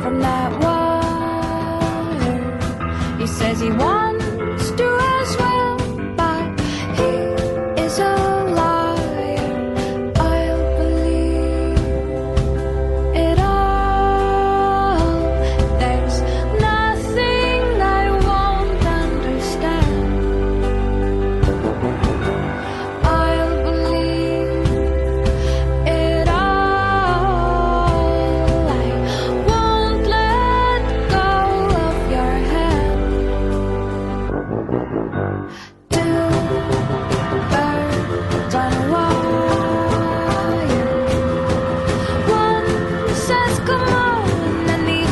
from that wire. He says he wants to as well, but he is a liar. I'll believe it all. There's nothing I won't understand. I'll believe it all. I won't let go of your hand. Two birds on a wire. One says come on, and the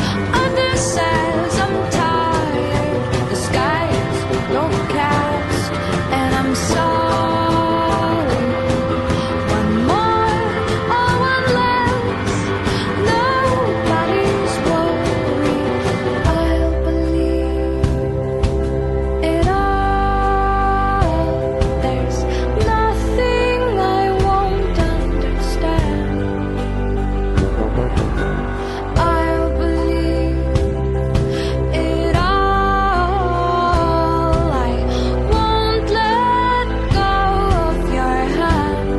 other says I'm tired. The sky is overcast, and I'm sorry. One more or one less, nobody's worried. I'll believe it all. There's nothing I won't understand. I'll believe it all. I won't let go of your hand.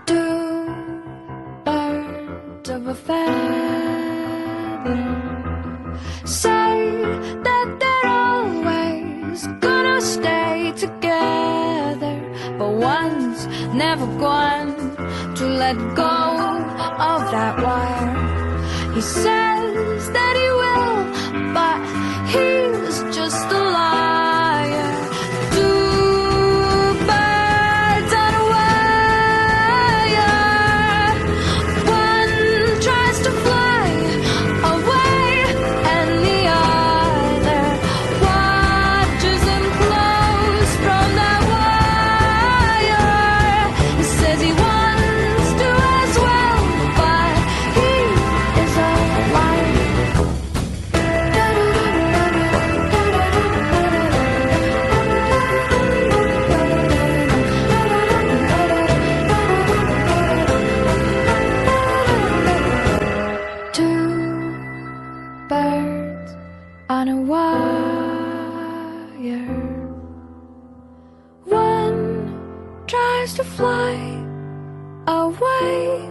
Two birds of a feather say that they're always gonna stay together, but one's never going to let go of that wire. He says that he will, but he's just a liar. Two birds on a wire. One tries to fly away, and the other watches him close from that wire. He says he wants to as well, but he is a liar. Two birds on a wire. One tries to fly away,